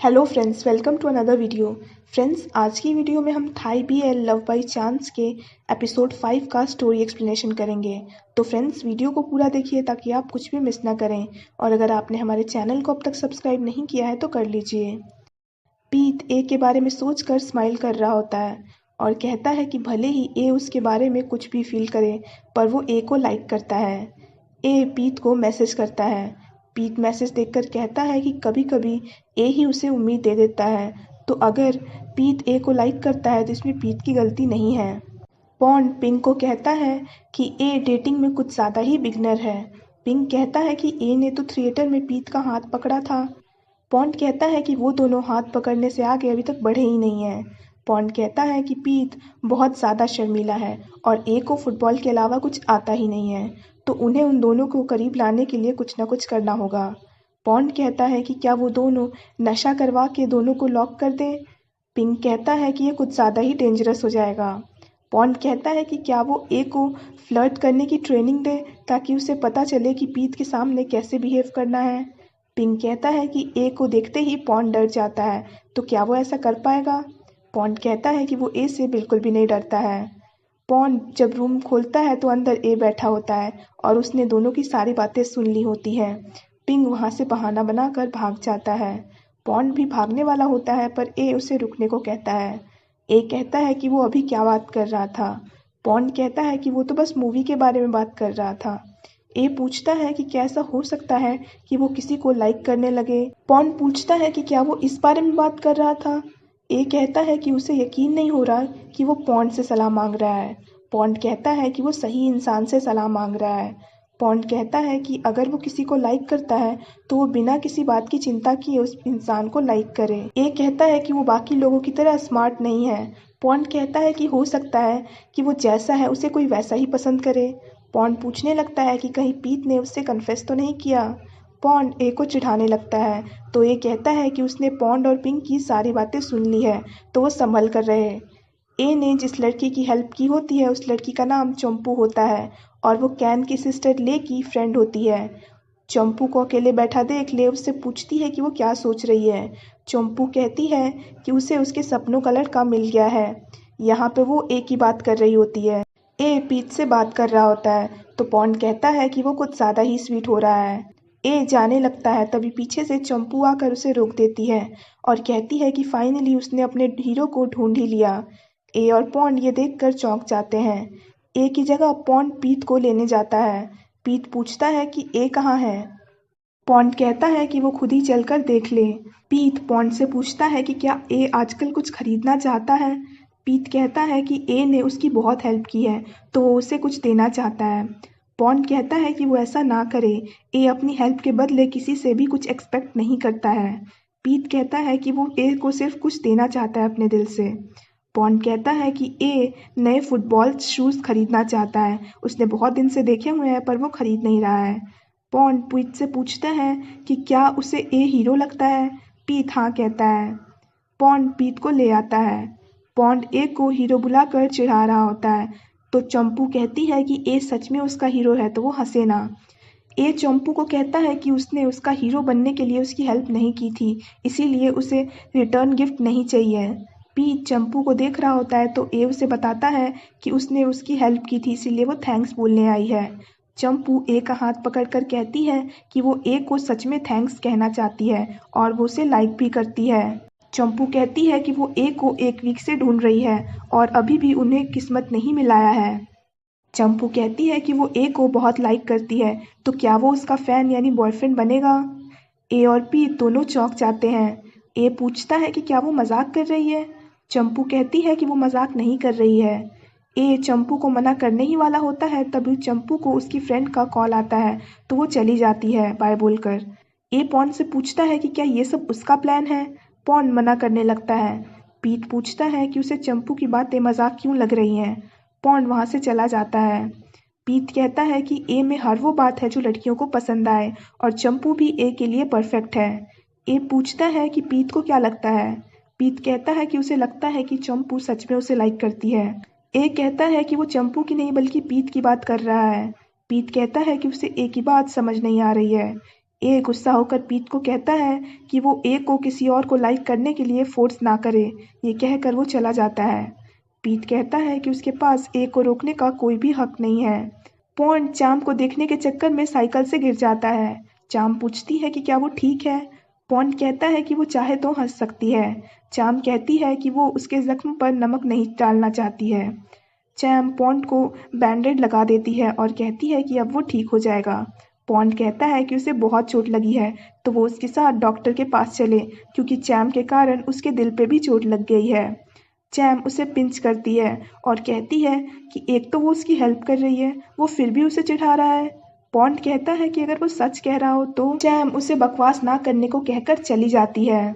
Hello friends, welcome to another video. Friends, आज की video में हम Thai BL love by chance के एपिसोड 5 का स्टोरी एक्सप्लेनेशन करेंगे। तो फ्रेंड्स, वीडियो को पूरा देखिए ताकि आप कुछ भी मिस ना करें। और अगर आपने हमारे चैनल को अब तक सब्सक्राइब नहीं किया है तो कर लीजिए। पीत ए के बारे में सोचकर स्माइल कर रहा होता है और कहता है कि भले ही ए उसके बारे में कुछ भी फील करे, पर वो ए को लाइक करता है। ए पीत को मैसेज करता है। पीत मैसेज देखकर कहता है कि कभी कभी ए ही उसे उम्मीद दे देता है। तो अगर पीत ए को लाइक करता है तो इसमें पीत की गलती नहीं है। पॉन्ड पिंक को कहता है कि ए डेटिंग में कुछ ज़्यादा ही बिगनर है। पिंक कहता है कि ए ने तो थिएटर में पीत का हाथ पकड़ा था। पॉन्ड कहता है कि वो दोनों हाथ पकड़ने से आगे अभी तक बढ़े ही नहीं हैं। पॉन्ड कहता है कि पीत बहुत ज़्यादा शर्मीला है और ए को फुटबॉल के अलावा कुछ आता ही नहीं है, तो उन्हें उन दोनों को करीब लाने के लिए कुछ ना कुछ करना होगा। पॉन्ड कहता है कि क्या वो दोनों नशा करवा के दोनों को लॉक कर दें। पिंक कहता है कि ये कुछ ज़्यादा ही डेंजरस हो जाएगा। पॉन्ड कहता है कि क्या वो ए को फ्लर्ट करने की ट्रेनिंग दे ताकि उसे पता चले कि पीत के सामने कैसे बिहेव करना है। पिंक कहता है कि ए को देखते ही पॉन्ड डर जाता है, तो क्या वो ऐसा कर पाएगा। पॉन्ड कहता है कि वो ए से बिल्कुल भी नहीं डरता है। पॉन्ड जब रूम खोलता है तो अंदर ए बैठा होता है और उसने दोनों की सारी बातें सुन ली होती हैं। पिंक वहाँ से बहाना बनाकर भाग जाता है। पॉन्ड भी भागने वाला होता है पर ए उसे रुकने को कहता है। ए कहता है कि वो अभी क्या बात कर रहा था। पॉन्ड कहता है कि वो तो बस मूवी के बारे में बात कर रहा था। ए पूछता है कि क्या ऐसा हो सकता है कि वो किसी को लाइक करने लगे। पॉन्ड पूछता है कि क्या वो इस बारे में बात कर रहा था। ए कहता है कि उसे यकीन नहीं हो रहा कि वो पॉन्ड से सलाह मांग रहा है। पॉन्ड कहता है कि वो सही इंसान से सलाह मांग रहा है। पॉन्ड कहता है कि अगर वो किसी को लाइक करता है तो वो बिना किसी बात की चिंता किए उस इंसान को लाइक करे। ए कहता है कि वो बाकी लोगों की तरह स्मार्ट नहीं है। पॉन्ड कहता है कि हो सकता है कि वो जैसा है उसे कोई वैसा ही पसंद करे। पॉन्ड पूछने लगता है कि कहीं पीत ने उससे कन्फेस तो नहीं किया। पॉन्ड ए को चिढ़ाने लगता है, तो ए कहता है कि उसने पॉन्ड और पिंक की सारी बातें सुन ली है, तो वो संभल कर रहे। ए ने जिस लड़की की हेल्प की होती है उस लड़की का नाम चंपू होता है और वो कैन की सिस्टर ले की फ्रेंड होती है। चंपू को अकेले बैठा देख ले उससे पूछती है कि वो क्या सोच रही है। चंपू कहती है कि उसे उसके सपनों का लड़का मिल गया है। यहाँ पे वो ए की बात कर रही होती है। ए पीत से बात कर रहा होता है, तो पॉन्ड कहता है कि वो कुछ ज़्यादा ही स्वीट हो रहा है। ए जाने लगता है, तभी पीछे से चंपू आकर उसे रोक देती है और कहती है कि फाइनली उसने अपने हीरो को ढूंढ ही लिया। ए और पॉन्ड ये देखकर चौंक जाते हैं। ए की जगह पॉन्ड पीत को लेने जाता है। पीत पूछता है कि ए कहाँ है। पॉन्ड कहता है कि वो खुद ही चलकर देख ले। पीत पॉन्ड से पूछता है कि क्या ए आजकल कुछ खरीदना चाहता है। पीत कहता है कि ए ने उसकी बहुत हेल्प की है, तो वो उसे कुछ देना चाहता है। पॉन्ड कहता है कि वो ऐसा ना करे, ए अपनी हेल्प के बदले किसी से भी कुछ एक्सपेक्ट नहीं करता है। पीत कहता है कि वो ए को सिर्फ कुछ देना चाहता है अपने दिल से। पॉन्ड कहता है कि ए नए फुटबॉल शूज़ खरीदना चाहता है, उसने बहुत दिन से देखे हुए हैं पर वो खरीद नहीं रहा है। पॉन्ड पीत से पूछता है कि क्या उसे ए हीरो लगता है। पीत हाँ कहता है। पॉन्ड पीत को ले आता है। पॉन्ड ए को हीरो बुलाकर चिढ़ा रहा होता है, तो चंपू कहती है कि ए सच में उसका हीरो है तो वो हंसे ना। ए चंपू को कहता है कि उसने उसका हीरो बनने के लिए उसकी हेल्प नहीं की थी, इसीलिए उसे रिटर्न गिफ्ट नहीं चाहिए। पीत चंपू को देख रहा होता है तो ए उसे बताता है कि उसने उसकी हेल्प की थी इसीलिए वो थैंक्स बोलने आई है। चंपू ए का हाथ पकड़कर कहती है कि वो ए को सच में थैंक्स कहना चाहती है और वो उसे लाइक भी करती है। चंपू कहती है कि वो ए को एक वीक से ढूंढ रही है और अभी भी उन्हें किस्मत नहीं मिलाया है। चंपू कहती है कि वो ए को बहुत लाइक करती है, तो क्या वो उसका फैन यानी बॉयफ्रेंड बनेगा। ए और पी दोनों चौंक जाते हैं। ए पूछता है कि क्या वो मजाक कर रही है। चंपू कहती है कि वो मजाक नहीं कर रही है। ए चंपू को मना करने ही वाला होता है, तभी चंपू को उसकी फ्रेंड का कॉल आता है, तो वो चली जाती है बाय बोलकर। ए पॉन्ड से पूछता है कि क्या ये सब उसका प्लान है। पॉन्ड मना करने लगता है। पीट पूछता है कि उसे चंपू की बातें मजाक क्यों लग रही हैं। पॉन्ड वहाँ से चला जाता है। पीत कहता है कि ए में हर वो बात है जो लड़कियों को पसंद आए और चंपू भी ए के लिए परफेक्ट है। ए पूछता है कि पीत को क्या लगता है। पीत कहता है कि उसे लगता है कि चंपू सच में उसे लाइक करती है। ए कहता है कि वो चंपू की नहीं बल्कि पीत की बात कर रहा है। पीत कहता है कि उसे ए की बात समझ नहीं आ रही है। ए गुस्सा होकर पीत को कहता है कि वो ए को किसी और को लाइक करने के लिए फोर्स ना करे। ये कहकर वो चला जाता है। पीत कहता है कि उसके पास ए को रोकने का कोई भी हक नहीं है। पॉन्ड चाम को देखने के चक्कर में साइकिल से गिर जाता है। चाम पूछती है कि क्या वो ठीक है। पॉन्ड कहता है कि वो चाहे तो हंस सकती है। चाम कहती है कि वो उसके जख्म पर नमक नहीं डालना चाहती है। चैम पॉन्ड को बैंडेड लगा देती है और कहती है कि अब वो ठीक हो जाएगा। पॉन्ड कहता है कि उसे बहुत चोट लगी है तो वो उसके साथ डॉक्टर के पास चले क्योंकि चैम के कारण उसके दिल पे भी चोट लग गई है। चैम उसे पिंच करती है और कहती है कि एक तो वो उसकी हेल्प कर रही है, वो फिर भी उसे चिढ़ा रहा है। पॉन्ड कहता है कि अगर वो सच कह रहा हो तो चैम उसे बकवास ना करने को कहकर चली जाती है।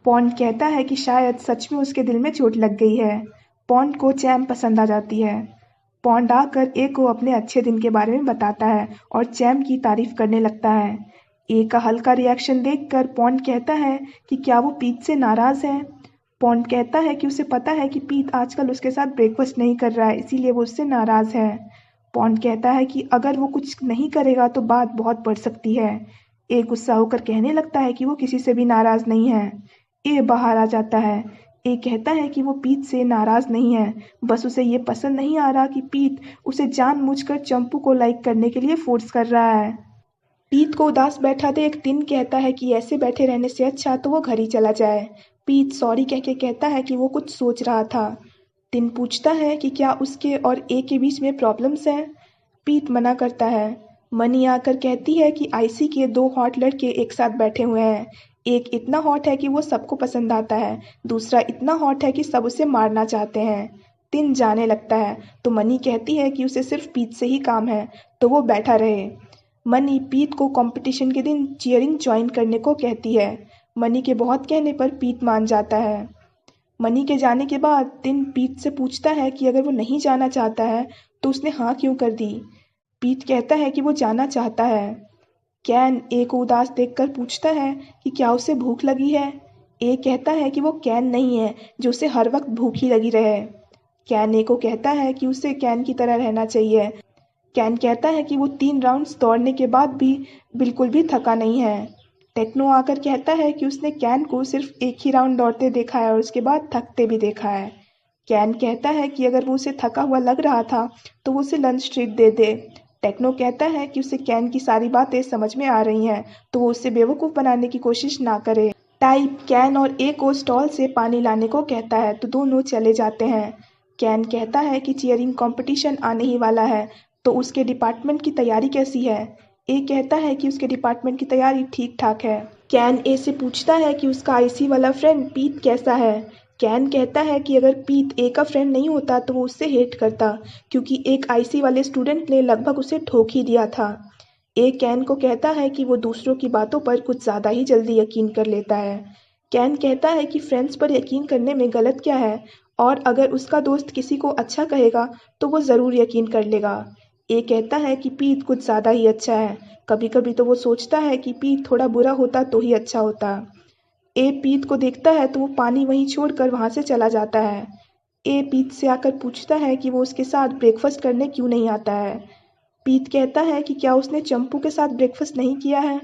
पॉन्ड कहता है कि शायद सच में उसके दिल में चोट लग गई है। पॉन्ड को चैम पसंद आ जाती है। पॉन्ड आकर ए को अपने अच्छे दिन के बारे में बताता है और चैम की तारीफ करने लगता है। ए का हल्का रिएक्शन देखकर पॉन्ड कहता है कि क्या वो पीत से नाराज है। पॉन्ड कहता है कि उसे पता है कि पीत आजकल उसके साथ ब्रेकफास्ट नहीं कर रहा है, इसीलिए वो उससे नाराज है। पॉन्ड कहता है कि अगर वो कुछ नहीं करेगा तो बात बहुत बढ़ सकती है। ए गुस्सा होकर कहने लगता है कि वो किसी से भी नाराज नहीं है। ए बाहर आ जाता है। ए कहता है कि वो पीत से नाराज नहीं है, बस उसे ये पसंद नहीं आ रहा कि पीत उसे जानबूझकर चंपू को लाइक करने के लिए फोर्स कर रहा है। पीत को उदास बैठा देख टिन कहता है कि ऐसे बैठे रहने से अच्छा तो वो घर ही चला जाए। पीत सॉरी कह के कहता है कि वो कुछ सोच रहा था। टिन पूछता है कि क्या उसके और ए के बीच में प्रॉब्लम्स हैं। पीत मना करता है। मनी आकर कहती है कि आईसी के दो हॉट लड़के एक साथ बैठे हुए हैं। एक इतना हॉट है कि वो सबको पसंद आता है, दूसरा इतना हॉट है कि सब उसे मारना चाहते हैं। टिन जाने लगता है तो मनी कहती है कि उसे सिर्फ पीत से ही काम है तो वो बैठा रहे। मनी पीत को कंपटीशन के दिन चीयरिंग ज्वाइन करने को कहती है। मनी के बहुत कहने पर पीत मान जाता है। मनी के जाने के बाद टिन पीत से पूछता है कि अगर वो नहीं जाना चाहता है तो उसने हाँ क्यों कर दी। पीत कहता है कि वो जाना चाहता है। कैन ए को उदास देखकर पूछता है कि क्या उसे भूख लगी है। ए कहता है कि वो कैन नहीं है जो उसे हर वक्त भूखी लगी रहे। कैन ए को कहता है कि उसे कैन की तरह रहना चाहिए। कैन कहता है कि वो 3 राउंड्स दौड़ने के बाद भी बिल्कुल भी थका नहीं है। टेक्नो आकर कहता है कि उसने कैन को सिर्फ एक ही राउंड दौड़ते देखा है और उसके बाद थकते भी देखा है। कैन कहता है कि अगर वो उसे थका हुआ लग रहा था तो वो उसे लंच ट्रीट दे दे। टेक्नो कहता है कि उसे कैन की सारी बातें समझ में आ रही हैं तो वो उसे बेवकूफ़ बनाने की कोशिश ना करे। टाइप कैन और ए को स्टॉल से पानी लाने को कहता है तो दोनों चले जाते हैं। कैन कहता है कि चीयरिंग कंपटीशन आने ही वाला है तो उसके डिपार्टमेंट की तैयारी कैसी है। ए कहता है कि उसके डिपार्टमेंट की तैयारी ठीक ठाक है। कैन ए से पूछता है कि उसका आईसी वाला फ्रेंड पीत कैसा है। कैन कहता है कि अगर पीत ए का फ्रेंड नहीं होता तो वो उससे हेट करता क्योंकि एक आईसी वाले स्टूडेंट ने लगभग उसे ठोक ही दिया था। ए कैन को कहता है कि वो दूसरों की बातों पर कुछ ज़्यादा ही जल्दी यकीन कर लेता है। कैन कहता है कि फ्रेंड्स पर यकीन करने में गलत क्या है और अगर उसका दोस्त किसी को अच्छा कहेगा तो वो ज़रूर यकीन कर लेगा। ए कहता है कि पीत कुछ ज़्यादा ही अच्छा है, कभी कभी तो वो सोचता है कि पीत थोड़ा बुरा होता तो ही अच्छा होता। ए पीत को देखता है तो वो पानी वहीं छोड़कर वहाँ से चला जाता है। ए पीत से आकर पूछता है कि वो उसके साथ ब्रेकफास्ट करने क्यों नहीं आता है। पीत कहता है कि क्या उसने चंपू के साथ ब्रेकफास्ट नहीं किया है।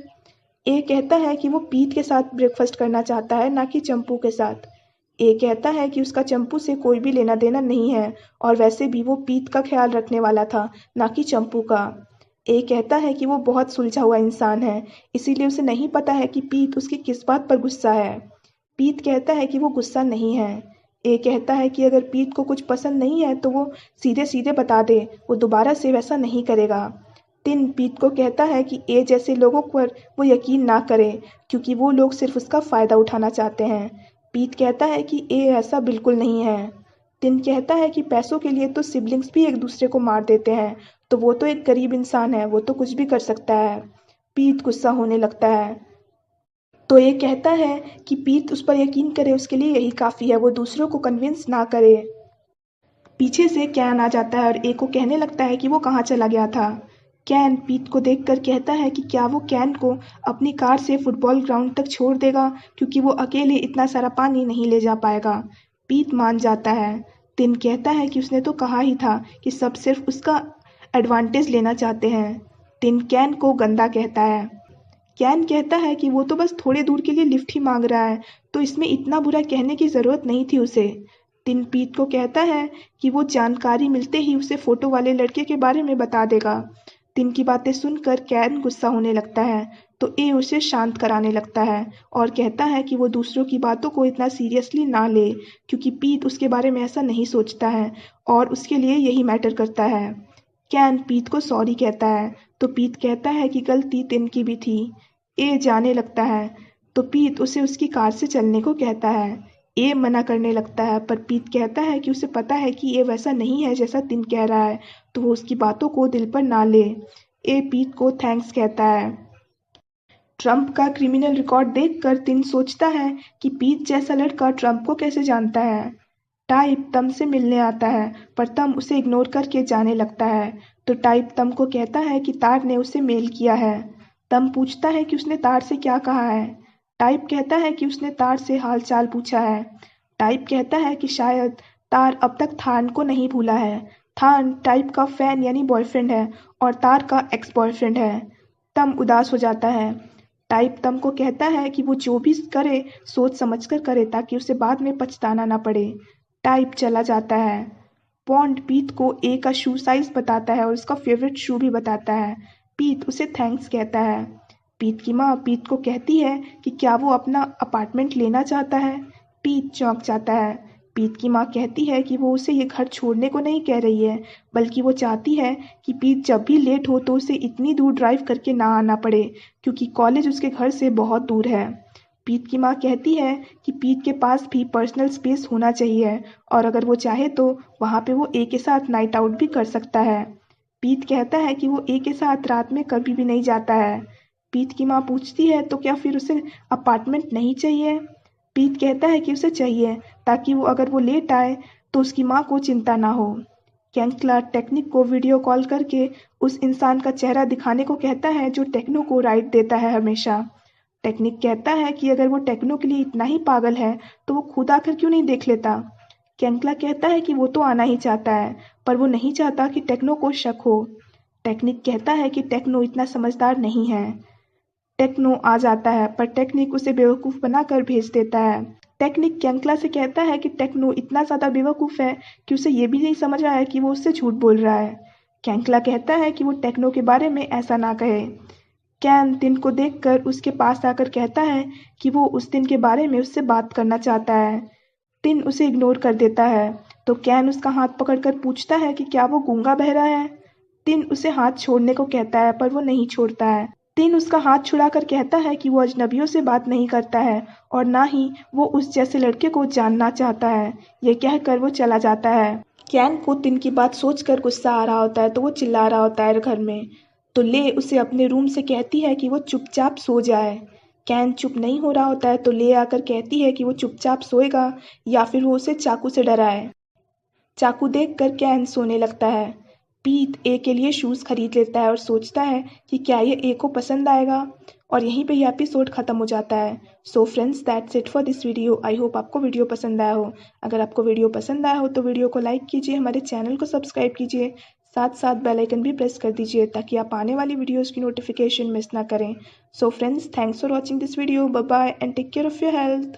ए कहता है कि वो पीत के साथ ब्रेकफास्ट करना चाहता है ना कि चंपू के साथ। ए कहता है कि उसका चंपू से कोई भी लेना देना नहीं है और वैसे भी वो पीत का ख्याल रखने वाला था ना कि चंपू का। ए कहता है कि वो बहुत सुलझा हुआ इंसान है, इसीलिए उसे नहीं पता है कि पीत उसकी किस बात पर गुस्सा है। पीत कहता है कि वो गुस्सा नहीं है। ए कहता है कि अगर पीत को कुछ पसंद नहीं है तो वो सीधे सीधे बता दे, वो दोबारा से वैसा नहीं करेगा। टिन पीत को कहता है कि ए जैसे लोगों पर वो यकीन ना करे क्योंकि वो लोग सिर्फ उसका फ़ायदा उठाना चाहते हैं। पीत कहता है कि ए ऐसा बिल्कुल नहीं है। टिन कहता है कि पैसों के लिए तो सिबलिंग्स भी एक दूसरे को मार देते हैं तो वो तो एक गरीब इंसान है, वो तो कुछ भी कर सकता है। पीत गुस्सा होने लगता है तो ये कहता है कि पीत उस पर यकीन करे, उसके लिए यही काफ़ी है, वो दूसरों को कन्विंस ना करे। पीछे से कैन आ जाता है और ए को कहने लगता है कि वो कहाँ चला गया था। कैन पीत को देखकर कहता है कि क्या वो कैन को अपनी कार से फुटबॉल ग्राउंड तक छोड़ देगा क्योंकि वो अकेले इतना सारा पानी नहीं ले जा पाएगा। पीत मान जाता है। टिन कहता है कि उसने तो कहा ही था कि सब सिर्फ उसका एडवांटेज लेना चाहते हैं। टिन कैन को गंदा कहता है। कैन कहता है कि वो तो बस थोड़े दूर के लिए लिफ्ट ही मांग रहा है, तो इसमें इतना बुरा कहने की ज़रूरत नहीं थी उसे। टिन पीत को कहता है कि वो जानकारी मिलते ही उसे फोटो वाले लड़के के बारे में बता देगा। टिन की बातें सुनकर कैन गुस्सा होने लगता है, तो ए उसे शांत कराने लगता है और कहता है कि वो दूसरों की बातों को इतना सीरियसली ना ले, क्योंकि पीत उसके बारे में ऐसा नहीं सोचता है और उसके लिए यही मैटर करता है। कैन पीत को सॉरी कहता है, तो पीत कहता है कि गलती टिन की भी थी। ए जाने लगता है, तो पीत उसे उसकी कार से चलने को कहता है। ए मना करने लगता है, पर पीत कहता है कि उसे पता है कि ए वैसा नहीं है जैसा टिन कह रहा है, तो वो उसकी बातों को दिल पर ना ले। ए पीत को थैंक्स कहता है। ट्रंप का क्रिमिनल रिकॉर्ड देखकर टिन सोचता है कि पीत जैसा लड़का ट्रंप को कैसे जानता है। टाइप तम से मिलने आता है, पर तम उसे इग्नोर करके जाने लगता है, तो टाइप तम को कहता है कि तार ने उसे मेल किया है। तम पूछता है कि उसने तार से क्या कहा है। टाइप कहता है कि उसने तार से हालचाल पूछा है। टाइप कहता है कि शायद तार अब तक थान को नहीं भूला है। थान टाइप का फैन यानी बॉयफ्रेंड है और तार का एक्स बॉयफ्रेंड है। तम उदास हो जाता है। टाइप तम को कहता है कि वो जो भी करे सोच समझकर करे, ताकि उसे बाद में पछताना ना पड़े। टाइप चला जाता है। बॉन्ड पीत को ए का शू साइज बताता है और उसका फेवरेट शू भी बताता है। पीत उसे थैंक्स कहता है। पीत की माँ पीत को कहती है कि क्या वो अपना अपार्टमेंट लेना चाहता है। पीत चौंक जाता है। पीत की माँ कहती है कि वो उसे ये घर छोड़ने को नहीं कह रही है, बल्कि वो चाहती है कि पीत जब भी लेट हो तो उसे इतनी दूर ड्राइव करके ना आना पड़े, क्योंकि कॉलेज उसके घर से बहुत दूर है। पीत की माँ कहती है कि पीत के पास भी पर्सनल स्पेस होना चाहिए और अगर वो चाहे तो वहाँ पे वो ए के साथ नाइट आउट भी कर सकता है। पीत कहता है कि वो ए के साथ रात में कभी भी नहीं जाता है। पीत की माँ पूछती है तो क्या फिर उसे अपार्टमेंट नहीं चाहिए। पीत कहता है कि उसे चाहिए, ताकि वो अगर वो लेट आए तो उसकी माँ को चिंता ना हो। कैंकला टेक्निक को वीडियो कॉल करके उस इंसान का चेहरा दिखाने को कहता है जो टेक्नो को राइड देता है हमेशा। टेक्निक कहता है कि अगर वो टेक्नो के लिए इतना ही पागल है तो वो खुद आकर क्यों नहीं देख लेता। कैंकला कहता है कि वो तो आना ही चाहता है, पर वो नहीं चाहता कि टेक्नो को शक हो। टेक्निक कहता है कि टेक्नो इतना समझदार नहीं है। टेक्नो आ जाता है, पर टेक्निक उसे बेवकूफ़ बनाकर भेज देता है। टेक्निक कैंकला से कहता है कि टेक्नो इतना ज़्यादा बेवकूफ़ है कि उसे ये भी नहीं समझ आया कि वो उससे झूठ बोल रहा है। कैंकला कहता है कि वो टेक्नो के बारे में ऐसा ना कहे। कैन टिन को देखकर उसके पास आकर कहता है कि वो उस दिन के बारे में उससे बात करना चाहता है। टिन उसे इग्नोर कर देता है, तो कैन उसका हाथ पकड़कर पूछता है कि क्या वो गूंगा बहरा है। टिन उसे हाथ छोड़ने को कहता है, पर वो नहीं छोड़ता है। टिन उसका हाथ छुड़ाकर कहता है कि वो अजनबियों से बात नहीं करता है और ना ही वो उस जैसे लड़के को जानना चाहता है। ये कहकर वो चला जाता है। कैन को टिन की बात सोचकर गुस्सा आ रहा होता है, तो वो चिल्ला रहा होता है घर में। तो ले उसे अपने रूम से कहती है कि वो चुपचाप सो जाए। कैन चुप नहीं हो रहा होता है, तो ले आकर कहती है कि वो चुपचाप सोएगा या फिर वो उसे चाकू से डराए। चाकू देखकर कैन सोने लगता है। पीत ए के लिए शूज़ खरीद लेता है और सोचता है कि क्या ये ए को पसंद आएगा, और यहीं पे ये एपिसोड ख़त्म हो जाता है। So friends, that's it for this video. I hope आपको वीडियो पसंद आया हो। अगर आपको वीडियो पसंद आया हो तो वीडियो को लाइक कीजिए, हमारे चैनल को सब्सक्राइब कीजिए, साथ साथ बेल आइकन भी प्रेस कर दीजिए ताकि आप आने वाली वीडियोज़ की नोटिफिकेशन मिस ना करें। So friends, thanks for watching this video. Bye bye and take care of your health.